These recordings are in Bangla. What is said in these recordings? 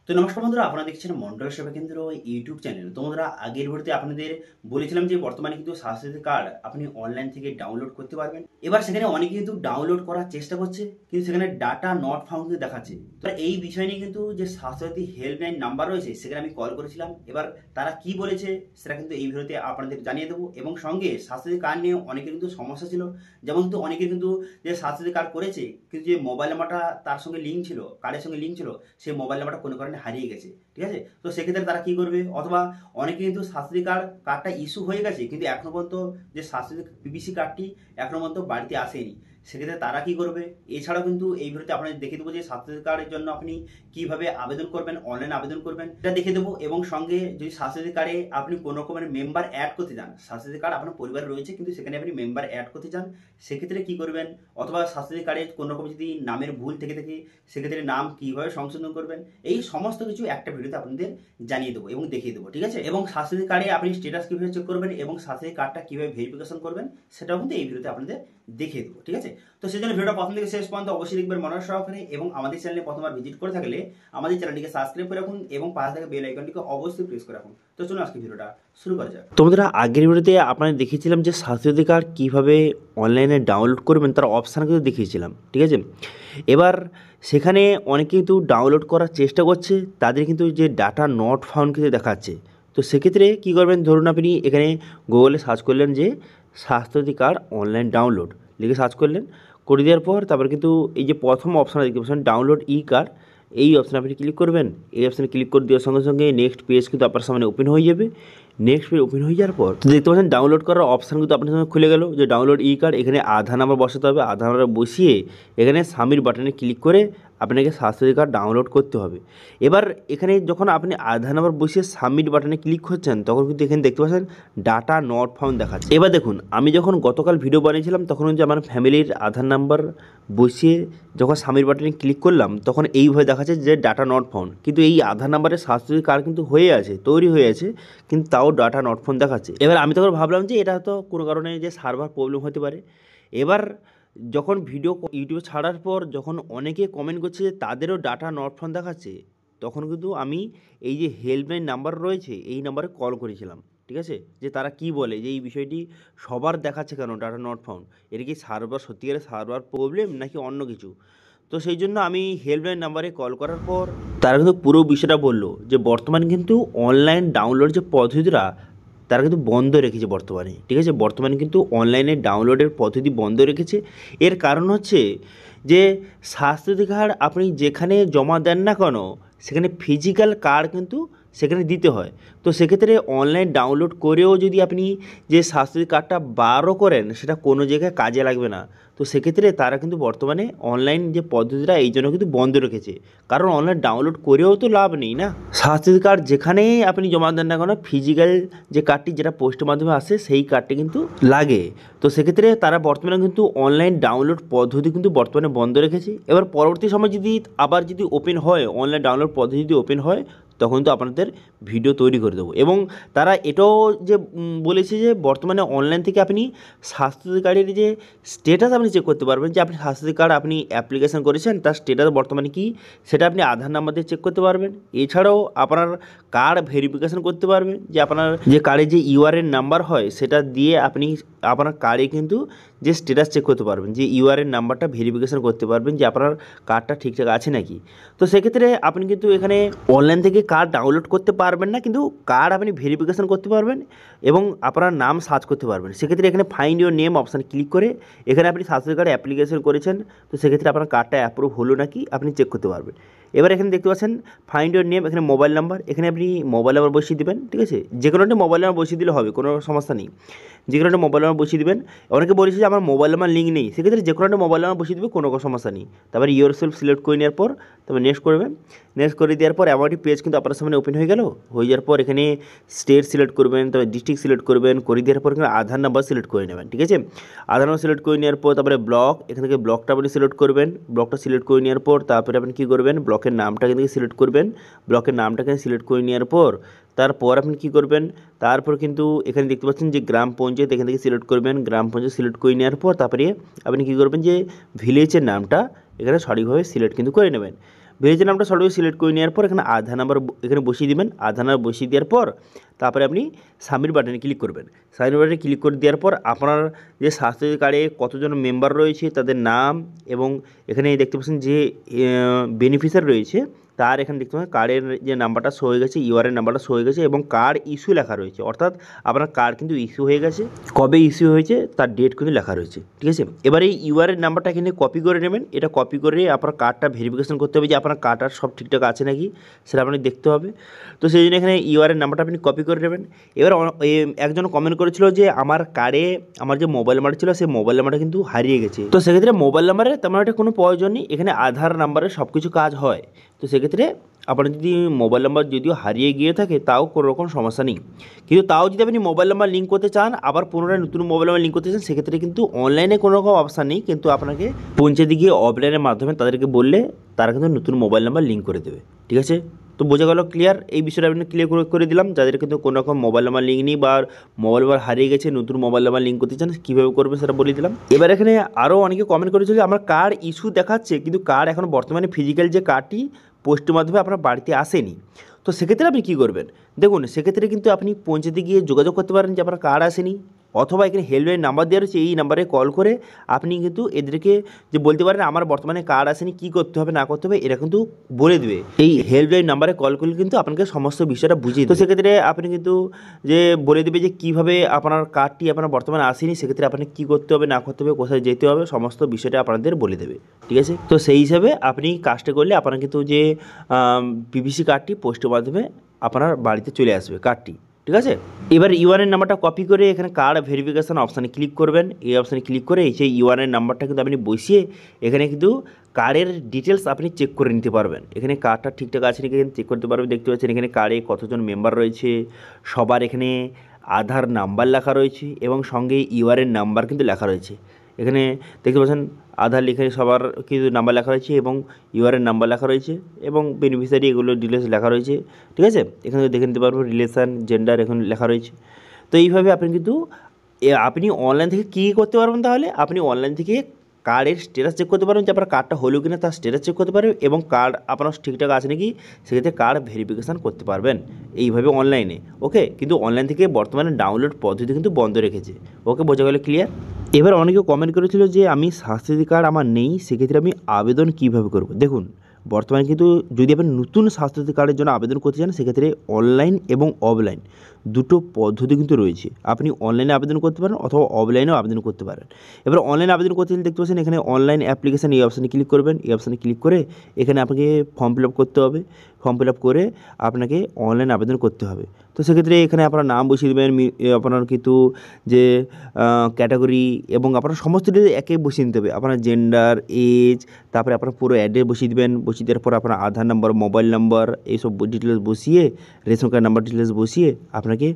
তো নমস্কার বন্ধুরা, আপনারা দেখছেন মন্ডল সেবা কেন্দ্র ইউটিউব চ্যানেল। তো বন্ধুরা, আগের ভিডিওতে আপনাদের বলেছিলাম যে বর্তমানে কিন্তু স্বাস্থ্যসাথী কার্ড আপনি অনলাইন থেকে ডাউনলোড করতে পারবেন। এবার সেখানে অনেকে কিন্তু ডাউনলোড করার চেষ্টা করছে, কিন্তু সেখানে ডাটা নট ফাউন্ড দেখাচ্ছে। তো এই বিষয় নিয়ে কিন্তু যে স্বাস্থ্যসাথী হেল্পলাইন নাম্বার রয়েছে সেখানে আমি কল করেছিলাম। এবার তারা কি বলেছে সেটা কিন্তু এই ভিডিওতে আপনাদের জানিয়ে দেবো। এবং সঙ্গে স্বাস্থ্যসাথী কার্ড নিয়ে অনেকের কিন্তু সমস্যা ছিল, যেমন কিন্তু অনেকের কিন্তু যে স্বাস্থ্যসাথী কার্ড করেছে কিন্তু যে মোবাইল নাম্বারটা তার সঙ্গে লিঙ্ক ছিল, কার্ডের সঙ্গে লিঙ্ক ছিল, সেই মোবাইল নাম্বারটা কোনো কারণে হারিয়ে গেছে। ঠিক আছে, তো সেক্ষেত্রে তারা কি করবে? অথবা অনেকে কিন্তু স্বাস্থ্যসাথী কার্ডটা ইস্যু হয়ে গেছে, কিন্তু এখনো পর্যন্ত যে স্বাস্থ্যসাথী পিপিসি কার্ডটি এখনো পর্যন্ত বাড়িতে আসেনি। সেক্ষেত্রে তারা কি করবে? এছাড়াও কিন্তু এই ভিডিওতে আপনাদের দেখে দেবো যে স্বাস্থ্যসাথী কার্ডের জন্য আপনি কিভাবে আবেদন করবেন, অনলাইন আবেদন করবেন, এটা দেখে দেবো। এবং সঙ্গে যদি স্বাস্থ্যসাথী কার্ডে আপনি কোনো রকমের মেম্বার অ্যাড করতে চান, স্বাস্থ্যসাথী কার্ড আপনার পরিবারে রয়েছে কিন্তু সেখানে আপনি মেম্বার অ্যাড করতে চান, সেক্ষেত্রে কি করবেন? অথবা স্বাস্থ্যসাথী কার্ডে কোনো রকম যদি নামের ভুল থেকে থাকে সেক্ষেত্রে নাম কিভাবে সংশোধন করবেন, এই সমস্ত কিছু একটা ভিডিওতে আপনাদের জানিয়ে দেবো এবং দেখিয়ে দেবো। ঠিক আছে, এবং স্বাস্থ্যসাথী কার্ডে আপনি স্ট্যাটাস কিভাবে চেক করবেন এবং স্বাস্থ্যসাথী কার্ডটা কিভাবে ভেরিফিকেশন করবেন সেটাও কিন্তু এই ভিডিওতে আপনাদের দেখিয়ে দেবো। ঠিক আছে, তো সেই জন্য ভিডিওটা প্রথম থেকে শেষ পর্যন্ত অবশ্যই দেখবেন মনোযোগ সহকারে। এবং আমাদের চ্যানেলে প্রথমবার ভিজিট করে থাকলে আমাদের চ্যানেলটিকে সাবস্ক্রাইব করে রাখুন এবং পাশে থাকা বেল আইকনটিকে অবশ্যই প্রেস করে রাখুন। তো চলুন আজকে ভিডিওটা শুরু করা যাক। তোমরা আগের ভিডিওতে আপনাদের দেখিয়েছিলাম যে স্বাস্থ্যসাথী কার্ড কীভাবে অনলাইনে ডাউনলোড করবেন তার অপশান কিন্তু দেখিয়েছিলাম। ঠিক আছে, এবার সেখানে অনেকে কিন্তু ডাউনলোড করার চেষ্টা করছে, তাদের কিন্তু যে ডাটা নট ফাউন্ড কিন্তু দেখাচ্ছে। তো সেক্ষেত্রে কী করবেন? ধরুন আপনি এখানে গুগলে সার্চ করলেন যে স্বাস্থ্যসাথী কার্ড অনলাইন ডাউনলোড, লিখে সার্চ করলেন, করে দেওয়ার পর তারপর কিন্তু এই যে প্রথম অপশান দেখতে পাচ্ছেন ডাউনলোড ই কার্ড, এই অপশানে আপনি ক্লিক করবেন। এই অপশানে ক্লিক করে দেওয়ার সঙ্গে সঙ্গে নেক্সট পেজ কিন্তু আপনার সামনে ওপেন হয়ে যাবে। নেক্সট পেজ ওপেন হয়ে যাওয়ার পর দেখতে পাচ্ছেন ডাউনলোড করার অপশান কিন্তু আপনার সামনে খুলে গেল, যে ডাউনলোড ই কার্ড। এখানে আধার নাম্বার বসাতে হবে, আধার নাম্বার বসিয়ে এখানে সাবমিট বাটনে ক্লিক করে আপনাকে স্বাস্থ্যসাথী কার্ড ডাউনলোড করতে হবে। এবার এখানে যখন আপনি আধার নাম্বার বসিয়ে সাবমিট বাটনে ক্লিক করছেন তখন কিন্তু এখানে দেখতে পাচ্ছেন ডাটা নট ফাউন্ড দেখাচ্ছে। এবার দেখুন, আমি যখন গতকাল ভিডিও বানিয়েছিলাম তখন কিন্তু আমার ফ্যামিলির আধার নাম্বার বসিয়ে যখন সাবমিট বাটনে ক্লিক করলাম তখন এইভাবে দেখাচ্ছে যে ডাটা নট ফাউন্ড। কিন্তু এই আধার নাম্বারের স্বাস্থ্যসাথী কার্ড কিন্তু হয়ে আছে, তৈরি হয়ে আছে, কিন্তু তাও ডাটা নট ফাউন্ড দেখাচ্ছে। এবার আমি তখন ভাবলাম যে এটা হয়তো কোনো কারণে যে সার্ভার প্রবলেম হতে পারে। এবার যখন ভিডিও ইউটিউবে ছাড়ার পর যখন অনেকে কমেন্ট করছে যে তাদেরও ডাটা নট ফাউন্ড দেখাচ্ছে, তখন কিন্তু আমি এই যে হেল্পলাইন নাম্বার রয়েছে এই নাম্বারে কল করেছিলাম। ঠিক আছে, যে তারা কি বলে যে এই বিষয়টি সবার দেখাচ্ছে কেন ডাটা নট ফাউন্ড, এটা কি সার্ভার সত্যিকারের সার্ভার প্রবলেম নাকি অন্য কিছু? তো সেই জন্য আমি হেল্পলাইন নাম্বারে কল করার পর তারা কিন্তু পুরো বিষয়টা বললো যে বর্তমানে কিন্তু অনলাইন ডাউনলোড যে পদ্ধতিটা তারা কিন্তু বন্ধ রেখেছে বর্তমানে। ঠিক আছে, বর্তমানে কিন্তু অনলাইনে ডাউনলোডের পদ্ধতি বন্ধ রেখেছে। এর কারণ হচ্ছে যে স্বাস্থ্যসাথী কার্ড আপনি যেখানে জমা দেন না কেন সেখানে ফিজিক্যাল কার্ড কিন্তু সেখানে দিতে হয়। তো সেক্ষেত্রে অনলাইন ডাউনলোড করেও যদি আপনি যে স্বাস্থ্যসাথী কার্ডটা বারও করেন সেটা কোনো জায়গায় কাজে লাগবে না। তো সেক্ষেত্রে তারা কিন্তু বর্তমানে অনলাইন যে পদ্ধতিটা এই জন্য কিন্তু বন্ধ রেখেছে, কারণ অনলাইন ডাউনলোড করেও তো লাভ নেই না। স্বাস্থ্যসাথী কার্ড যেখানেই আপনি জমা দেন না কেন ফিজিক্যাল যে কার্ডটি যেটা পোস্টের মাধ্যমে আসে সেই কার্ডটি কিন্তু লাগে। তো সেক্ষেত্রে তারা বর্তমানে কিন্তু অনলাইন ডাউনলোড পদ্ধতি কিন্তু বর্তমানে বন্ধ রেখেছে। এবার পরবর্তী সময় যদি আবার যদি ওপেন হয়, অনলাইন ডাউনলোড পদ্ধতি যদি ওপেন হয় তখন তো আপনাদের ভিডিও তৈরি করে দেবো। এবং তারা এটাও যে বলেছে যে বর্তমানে অনলাইন থেকে আপনি স্বাস্থ্যসাথী কার্ডের যে স্ট্যাটাস আপনি চেক করতে পারবেন, যে আপনি স্বাস্থ্যসাথী কার্ড আপনি অ্যাপ্লিকেশন করেছেন তার স্ট্যাটাস বর্তমানে কী সেটা আপনি আধার নাম্বার দিয়ে চেক করতে পারবেন। এছাড়াও আপনার কার্ড ভেরিফিকেশন করতে পারবেন, যে আপনার যে কার্ডের যে ইউআরএন নাম্বার হয় সেটা দিয়ে আপনি আপনার কার্ডে কিন্তু যে স্ট্যাটাস চেক করতে পারবেন, যে ইউআরএন নাম্বারটা ভেরিফিকেশন করতে পারবেন যে আপনার কার্ডটা ঠিকঠাক আছে নাকি। তো সেক্ষেত্রে আপনি কিন্তু এখানে অনলাইন থেকে কার্ড ডাউনলোড করতে পারবেন না, কিন্তু কার্ড আপনি ভেরিফিকেশন করতে পারবেন এবং আপনার নাম সার্চ করতে পারবেন। সেক্ষেত্রে এখানে ফাইন্ড ইউর নেম অপশানে ক্লিক করে এখানে আপনি স্বাস্থ্যসাথী কার্ড অ্যাপ্লিকেশন করেছেন, তো সেক্ষেত্রে আপনার কার্ডটা অ্যাপ্রুভ হলো নাকি আপনি চেক করতে পারবেন। এবার এখানে দেখতে পাচ্ছেন ফাইন্ড ইউর নেম, এখানে মোবাইল নাম্বার, এখানে আপনি মোবাইল নাম্বার বসিয়ে দেবেন। ঠিক আছে, যে কোনো একটা মোবাইল নাম্বার বসিয়ে দিলে হবে, কোনো সমস্যা নেই, যে কোনো একটা মোবাইল নাম্বার বসিয়ে দেবেন। অনেকে বলেছে যে আমার মোবাইল নাম্বার লিঙ্ক নেই, সেক্ষেত্রে যে কোনো একটা মোবাইল নাম্বার বসিয়ে দেবে, কোনো সমস্যা নেই। তারপর ইয়োর সেলফ সিলেক্ট করে নেওয়ার পর তারপর নেক্সট করবেন। নেক্সট করে দেওয়ার পর এমন একটি পেজ কিন্তু আপনার সামনে ওপেন হয়ে গেল। হয়ে যাওয়ার পর এখানে স্টেট সিলেক্ট করবেন, তারপর ডিস্ট্রিক্ট সিলেক্ট করবেন, করে দেওয়ার পর এখানে আধার নাম্বার সিলেক্ট করে নেবেন। ঠিক আছে, আধার নাম্বার সিলেক্ট করে নেওয়ার পর তারপরে ব্লক, এখান থেকে ব্লকটা আপনি সিলেক্ট করবেন। ব্লকটা সিলেক্ট করে নেওয়ার পর তারপরে আপনি কী করবেন, ব্লকের নামটা এখান থেকে সিলেক্ট করবেন। ব্লকের নামটাকে সিলেক্ট করে নেওয়ার পর তারপর আপনি কী করবেন, তারপর কিন্তু এখানে দেখতে পাচ্ছেন যে গ্রাম পঞ্চায়েত, এখান থেকে সিলেক্ট করবেন। গ্রাম পঞ্চায়েত সিলেক্ট করে নেওয়ার পর তারপরে আপনি কী করবেন, যে ভিলেজের নামটা এখানে সঠিকভাবে সিলেক্ট কিন্তু করে নেবেন। ভিলেজের নামটা সঠিকভাবে সিলেক্ট করে নেওয়ার পর এখানে আধার নাম্বার এখানে বসিয়ে দেবেন। আধার নাম্বার বসিয়ে দেওয়ার পর তারপরে আপনি সাবমিট বাটনে ক্লিক করবেন। সাবমিট বাটনে ক্লিক করে দেওয়ার পর আপনার যে স্বাস্থ্যসাথী কার্ডে কতজন মেম্বার রয়েছে তাদের নাম, এবং এখানে দেখতে পাচ্ছেন যে বেনিফিশিয়ারি রয়েছে তার এখানে দেখতে পাচ্ছেন কার্ডের যে নাম্বারটা শো হয়ে গেছে, ইউআরএন নাম্বারটা শো হয়ে গেছে, এবং কার্ড ইস্যু লেখা রয়েছে, অর্থাৎ আপনার কার্ড কিন্তু ইস্যু হয়ে গেছে, কবে ইস্যু হয়েছে তার ডেট কিন্তু লেখা রয়েছে। ঠিক আছে, এবার এই ইউআরএন নাম্বারটা এখানে কপি করে নেবেন। এটা কপি করে আপনার কার্ডটা ভেরিফিকেশন করতে হবে যে আপনার কার্ডটার সব ঠিকঠাক আছে নাকি, সেটা আপনাকে দেখতে হবে। তো সেই জন্য এখানে ইউআরএন নাম্বারটা আপনি কপি করে নেবেন। এবার একজন কমেন্ট করেছিল যে আমার কার্ডে আমার যে মোবাইল নাম্বার ছিল সেই মোবাইল নাম্বারটা কিন্তু হারিয়ে গেছে। তো সেক্ষেত্রে মোবাইল নাম্বারে তেমন একটা কোনো প্রয়োজন নেই, এখানে আধার নাম্বারে সব কিছু কাজ হয়। তো সেক্ষেত্রে আপনার যদি মোবাইল নাম্বার যদিও হারিয়ে গিয়ে থাকে তাও কোনো রকম সমস্যা নেই, কিন্তু তাও যদি আপনি মোবাইল নাম্বার লিঙ্ক করতে চান, আবার পুনরায় নতুন মোবাইল নাম্বার লিঙ্ক করতে চান, সেক্ষেত্রে কিন্তু অনলাইনে কোনো রকম অপশান নেই, কিন্তু আপনাকে পঞ্চায়েতে গিয়ে অফলাইনের মাধ্যমে তাদেরকে বললে তারা কিন্তু নতুন মোবাইল নাম্বার লিঙ্ক করে দেবে। ঠিক আছে, তো বোঝা গেল ক্লিয়ার। এই বিষয়টা আপনি ক্লিয়ার করে দিলাম, যাদের কিন্তু কোনো রকম মোবাইল নাম্বার লিঙ্ক নেই বা মোবাইল নাম্বার হারিয়ে গেছে, নতুন মোবাইল নাম্বার লিঙ্ক করতে চান কীভাবে করবে সেটা বলে দিলাম। এবার এখানে আরও অনেকে কমেন্ট করেছিল যে আমার কার্ড ইস্যু দেখাচ্ছে কিন্তু কার্ড এখন বর্তমানে ফিজিক্যাল যে কার্ডটি পোস্টের মাধ্যমে আপনার বাড়িতে আসেনি। তো সেক্ষেত্রে আপনি কী করবেন, দেখুন সেক্ষেত্রে কিন্তু আপনি পঞ্চায়েতে গিয়ে যোগাযোগ করতে পারেন যে আপনার কার্ড আসেনি, অথবা এখানে হেল্পলাইন নাম্বার দেওয়া রয়েছে, এই নাম্বারে কল করে আপনি কিন্তু এদেরকে যে বলতে পারেন আমার বর্তমানে কার্ড আসেনি, কী করতে হবে না করতে হবে, এরা কিন্তু বলে দেবে। এই হেল্পলাইন নাম্বারে কল করলে কিন্তু আপনাকে সমস্ত বিষয়টা বুঝিয়ে দেবে। তো সেক্ষেত্রে আপনি কিন্তু যে বলে দেবে যে কীভাবে আপনার কার্ডটি আপনার বর্তমানে আসেনি, সেক্ষেত্রে আপনাকে কী করতে হবে না করতে হবে, কোথায় যেতে হবে, সমস্ত বিষয়টা আপনাদের বলে দেবে। ঠিক আছে, তো সেই হিসাবে আপনি কাজটা করলে আপনার কিন্তু যে পিভিসি কার্ডটি পোস্টের মাধ্যমে আপনার বাড়িতে চলে আসবে কার্ডটি। ঠিক আছে, এবার ইউআরএন নাম্বারটা কপি করে এখানে কার্ড ভেরিফিকেশান অপশানে ক্লিক করবেন। এই অপশানে ক্লিক করে সেই ইউআরএন নাম্বারটা কিন্তু আপনি বসিয়ে এখানে কিন্তু কার্ডের ডিটেলস আপনি চেক করে নিতে পারবেন। এখানে কার্ডটা ঠিকঠাক আছে নাকি চেক করতে পারবেন। দেখতে পাচ্ছেন এখানে কার্ডে কতজন মেম্বার রয়েছে, সবার এখানে আধার নাম্বার লেখা রয়েছে এবং সঙ্গে ইউআরএন নাম্বার কিন্তু লেখা রয়েছে। এখানে দেখতে পাচ্ছেন আধার লিখে সবার কিছু নাম্বার লেখা রয়েছে এবং ইউআরএন নাম্বার লেখা রয়েছে এবং বেনিফিশিয়ারি এগুলো ডিটেলস লেখা রয়েছে। ঠিক আছে, এখানে দেখে নিতে পারবো রিলেশান জেন্ডার এখন লেখা রয়েছে। তো এইভাবে আপনি কিন্তু আপনি অনলাইন থেকে কী করতে পারবেন, তাহলে আপনি অনলাইন থেকে কার্ডের স্ট্যাটাস চেক করতে পারবেন যে আপনার কার্ডটা হলো কিনা তার স্ট্যাটাস চেক করতে পারবেন, এবং কার্ড আপনার ঠিকঠাক আছে নাকি সেক্ষেত্রে কার্ড ভেরিফিকেশান করতে পারবেন এইভাবে অনলাইনে। ওকে, কিন্তু অনলাইন থেকে বর্তমানে ডাউনলোড পদ্ধতি কিন্তু বন্ধ রেখেছে। ওকে, বোঝা গেল ক্লিয়ার। এবার অনেকে কমেন্ট করেছিল যে আমি স্বাস্থ্যসাথী কার্ড আমার নেই, সেক্ষেত্রে আমি আবেদন কীভাবে করব। দেখুন বর্তমানে কিন্তু যদি আপনি নতুন স্বাস্থ্যসাথী কার্ডের জন্য আবেদন করতে চান, সেক্ষেত্রে অনলাইন এবং অফলাইন দুটো পদ্ধতি কিন্তু রয়েছে। আপনি অনলাইনে আবেদন করতে পারেন অথবা অফলাইনেও আবেদন করতে পারেন। এবার অনলাইনে আবেদন করতে গেলে দেখতে পাচ্ছেন এখানে অনলাইন অ্যাপ্লিকেশান, এই অপশানে ক্লিক করবেন। এই অপশানে ক্লিক করে এখানে আপনাকে ফর্ম ফিল আপ করতে হবে। ফর্ম ফিল আপ করে আপনাকে অনলাইন আবেদন করতে হবে। তো সেক্ষেত্রে এখানে আপনার নাম বসিয়ে দেবেন, আপনার কিন্তু যে ক্যাটাগরি এবং আপনার সমস্ত ডিটেলস একে বসিয়ে নিতে হবে। আপনার জেন্ডার, এজ, তারপরে আপনার পুরো অ্যাড্রেস বসিয়ে দেবেন। বসিয়ে দেওয়ার পর আপনার আধার নাম্বার, মোবাইল নাম্বার, এইসব ডিটেলস বসিয়ে, রেশন কার্ড নাম্বার ডিটেলস বসিয়ে আপনাকে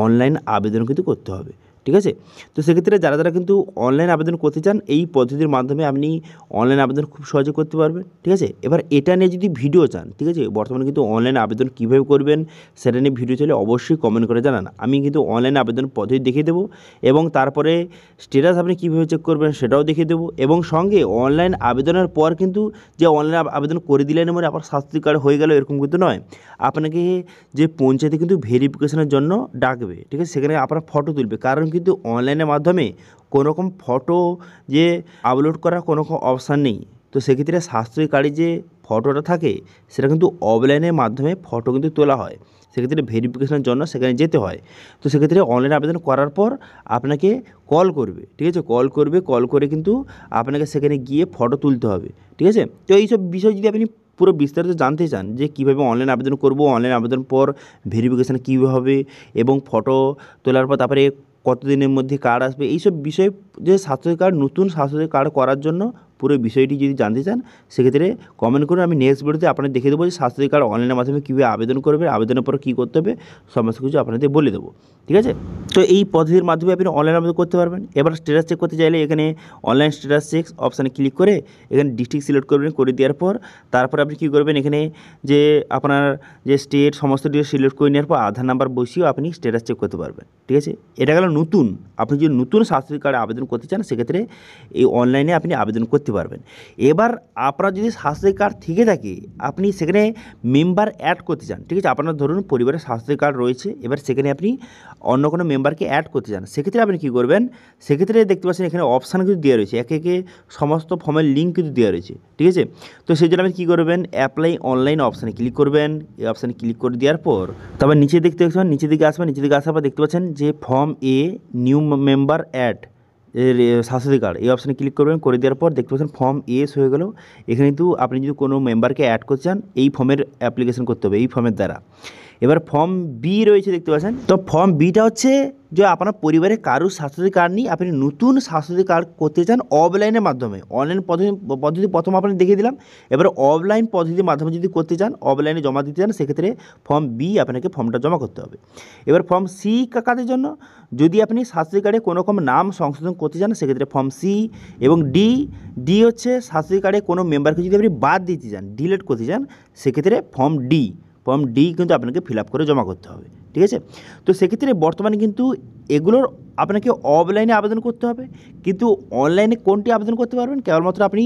অনলাইন আবেদন কিন্তু করতে হবে। ঠিক আছে, তো সেক্ষেত্রে যারা যারা কিন্তু অনলাইন আবেদন করতে চান এই পদ্ধতির মাধ্যমে আপনি অনলাইন আবেদন খুব সহজে করতে পারবেন। ঠিক আছে, এবার এটা নিয়ে যদি ভিডিও চান, ঠিক আছে, বর্তমানে কিন্তু অনলাইন আবেদন কীভাবে করবেন সেটা নিয়ে ভিডিও চাইলে অবশ্যই কমেন্ট করে জানান। আমি কিন্তু অনলাইন আবেদন পদ্ধতি দেখিয়ে দেবো এবং তারপরে স্ট্যাটাস আপনি কীভাবে চেক করবেন সেটাও দেখিয়ে দেবো, এবং সঙ্গে অনলাইন আবেদনের পর কিন্তু যে অনলাইন আবেদন করে দিলেন মানে আপনার স্বাস্থ্য কার্ড হয়ে গেল এরকম কিন্তু নয়। আপনাকে যে পঞ্চায়েতে কিন্তু ভেরিফিকেশনের জন্য ডাকবে। ঠিক আছে, সেখানে আপনার ফটো তুলবে, কারণ কিন্তু অনলাইনের মাধ্যমে কোনো রকম ফটো যে আপলোড করার কোনো রকম অপশান নেই। তো সেক্ষেত্রে স্বাস্থ্য কার্ডে যে ফটোটা থাকে সেটা কিন্তু অফলাইনের মাধ্যমে ফটো কিন্তু তোলা হয়, সেক্ষেত্রে ভেরিফিকেশনের জন্য সেখানে যেতে হয়। তো সেক্ষেত্রে অনলাইন আবেদন করার পর আপনাকে কল করবে। ঠিক আছে, কল করবে, কল করে কিন্তু আপনাকে সেখানে গিয়ে ফটো তুলতে হবে। ঠিক আছে, তো এইসব বিষয় যদি আপনি পুরো বিস্তারিত জানতে চান যে কীভাবে অনলাইন আবেদন করব, অনলাইন আবেদন পর ভেরিফিকেশান কীভাবে হবে এবং ফটো তোলার পর তারপরে কতদিনের মধ্যে কার্ড আসবে, এইসব বিষয়ে যে স্বাস্থ্যসাথী কার্ড নতুন স্বাস্থ্যসাথী কার্ড করার জন্য পুরো বিষয়টি যদি জানতে চান সেক্ষেত্রে কমেন্ট করুন, আমি নেক্সট ভিডিওতে আপনাদের দেখিয়ে দেবো যে স্বাস্থ্যসাথী কার্ড অনলাইনের মাধ্যমে কীভাবে আবেদন করবে, আবেদনের পর কী করতে হবে সমস্ত কিছু আপনাদের বলে দেবো। ঠিক আছে, তো এই পদ্ধতির মাধ্যমে আপনি অনলাইন আবেদন করতে পারবেন। এবার স্ট্যাটাস চেক করতে চাইলে এখানে অনলাইন স্ট্যাটাস চেক অপশানে ক্লিক করে এখানে ডিস্ট্রিক্ট সিলেক্ট করবেন, করে দেওয়ার পর তারপর আপনি কী করবেন, এখানে যে আপনার যে স্টেট সমস্ত ডিটেলস সিলেক্ট করে নেওয়ার পর আধার নাম্বার বসিয়েও আপনি স্ট্যাটাস চেক করতে পারবেন। ঠিক আছে, এটা গেল নতুন, আপনি যদি নতুন স্বাস্থ্যসাথী কার্ডে আবেদন করতে চান সেক্ষেত্রে এই অনলাইনে আপনি আবেদন করতে পারবেন। এবার আপনার যদি স্বাস্থ্যসাথী কার্ড থেকে থাকে আপনি সেখানে মেম্বার অ্যাড করতে চান, ঠিক আছে, আপনার ধরুন পরিবারের স্বাস্থ্যসাথী কার্ড রয়েছে, এবার সেখানে আপনি অন্য কোনো মেম্বারকে অ্যাড করতে চান, সেক্ষেত্রে আপনি কী করবেন, সেক্ষেত্রে দেখতে পাচ্ছেন এখানে অপশান কিন্তু দেওয়া রয়েছে, একে একে সমস্ত ফর্মের লিঙ্ক কিন্তু দেওয়া রয়েছে। ঠিক আছে, তো সেই জন্য আপনি কী করবেন, অ্যাপ্লাই অনলাইন অপশানে ক্লিক করবেন, এই অপশানে ক্লিক করে দেওয়ার পর তারপর নিচে দেখতে পাচ্ছেন, নিচের দিকে আসবেন, নিচের দিকে আসার পর দেখতে পাচ্ছেন যে ফর্ম এ নিউ মেম্বার অ্যাড এর স্বাস্থ্যসাথী কার্ড, এই অপশানে ক্লিক করবেন, করে দেওয়ার পর দেখতে পাচ্ছেন ফর্ম এস হয়ে গেল। এখানে কিন্তু আপনি যদি কোনো মেম্বারকে অ্যাড করতে চান এই ফর্মের অ্যাপ্লিকেশন করতে হবে এই ফর্মের দ্বারা। এবার ফর্ম বি রয়েছে দেখতে পাচ্ছেন, তো ফর্ম বিটা হচ্ছে যে আপনার পরিবারে কারোর স্বাস্থ্যসাথী কার্ড নেই, আপনি নতুন স্বাস্থ্যসাথী কার্ড করতে চান অফলাইনের মাধ্যমে। অনলাইন পদ্ধতি প্রথম আপনাকে দেখিয়ে দিলাম, এবার অফলাইন পদ্ধতির মাধ্যমে যদি করতে চান, অফলাইনে জমা দিতে চান, সেক্ষেত্রে ফর্ম বি আপনাকে ফর্মটা জমা করতে হবে। এবার ফর্ম সি কাদের জন্য, যদি আপনি স্বাস্থ্যসাথী কার্ডে কোনো রকম নাম সংশোধন করতে চান সেক্ষেত্রে ফর্ম সি। এবং ডি হচ্ছে স্বাস্থ্যসাথী কার্ডে কোনো মেম্বারকে যদি আপনি বাদ দিতে চান, ডিলিট করতে চান, সেক্ষেত্রে ফর্ম ডি কিন্তু আপনাকে ফিল আপ করে জমা করতে হবে। ঠিক আছে, তো সেক্ষেত্রে বর্তমানে কিন্তু এগুলোর আপনাকে অফলাইনে আবেদন করতে হবে, কিন্তু অনলাইনে কোনটি আবেদন করতে পারবেন, কেবলমাত্র আপনি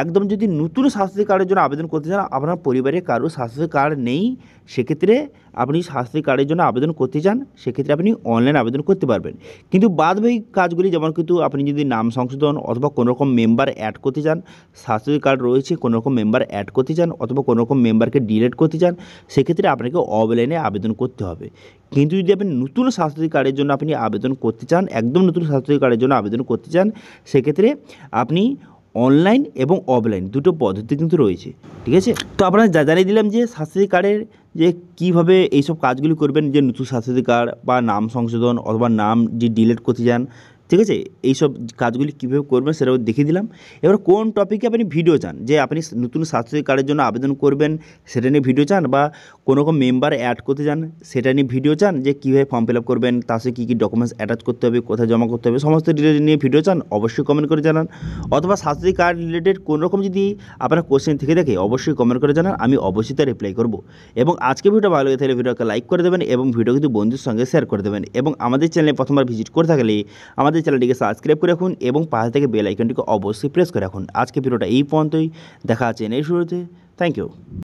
একদম যদি নতুন স্বাস্থ্যসাথী কার্ডের জন্য আবেদন করতে চান, আপনার পরিবারে কারোর স্বাস্থ্যসাথী কার্ড নেই, সেক্ষেত্রে আপনি স্বাস্থ্যসাথী কার্ডের জন্য আবেদন করতে চান, সেক্ষেত্রে আপনি অনলাইন আবেদন করতে পারবেন। কিন্তু বাদবাকি কাজগুলি যেমন কিন্তু আপনি যদি নাম সংশোধন অথবা কোনো রকম মেম্বার অ্যাড করতে চান, স্বাস্থ্যসাথী কার্ড রয়েছে কোনো রকম মেম্বার অ্যাড করতে চান অথবা কোনো রকম মেম্বারকে ডিলিট করতে চান, সেক্ষেত্রে আপনাকে অফলাইনে আবেদন করতে হবে। কিন্তু যদি আপনি নতুন স্বাস্থ্যসাথী কার্ডের জন্য আপনি আবেদন করতে চান, একদম নতুন স্বাস্থ্যসাথী কার্ডের জন্য আবেদন করতে চান, সেক্ষেত্রে আপনি অনলাইন এবং অফলাইন দুটো পদ্ধতি কিন্তু রয়েছে। ঠিক আছে, তো আপনারা জানিয়ে দিলাম যে স্বাস্থ্যসাথী কার্ডের যে কীভাবে এইসব কাজগুলি করবেন, যে নতুন স্বাস্থ্যসাথী কার্ড বা নাম সংশোধন অথবা নাম যে ডিলিট করতে চান, ঠিক আছে, এইসব কাজগুলি কীভাবে করবেন সেটাও দেখিয়ে দিলাম। এবার কোন টপিকে আপনি ভিডিও চান, যে আপনি নতুন স্বাস্থ্যসাথী কার্ডের জন্য আবেদন করবেন সেটা নিয়ে ভিডিও চান, বা কোনো রকম মেম্বার অ্যাড করতে চান সেটা নিয়ে ভিডিও চান, যে কীভাবে ফর্ম ফিল আপ করবেন, তার সাথে কী কী ডকুমেন্টস অ্যাটাচ করতে হবে, কোথায় জমা করতে হবে, সমস্ত ডিটেলস নিয়ে ভিডিও চান, অবশ্যই কমেন্ট করে জানান। অথবা স্বাস্থ্যসাথী কার্ড রিলেটেড কোনো রকম যদি আপনার কোশ্চেন থেকে থাকে অবশ্যই কমেন্ট করে জানান, আমি অবশ্যই তার রিপ্লাই করব। এবং আজকে ভিডিও ভালো লাগে থাকলে ভিডিওকে লাইক করে দেবেন এবং ভিডিও কিন্তু বন্ধুদের সঙ্গে শেয়ার করে দেবেন। এবং আমাদের চ্যানেলে প্রথমবার ভিজিট করে থাকলে আমাদের চ্যানেলটিকে সাবস্ক্রাইব করে রাখুন এবং পাশে থেকে বেল আইকনটিকে অবশ্যই প্রেস করে রাখুন। আজকে ভিডিওটা এই পর্যন্তই, দেখা আছে নেক্সট ভিডিওতে। Thank you.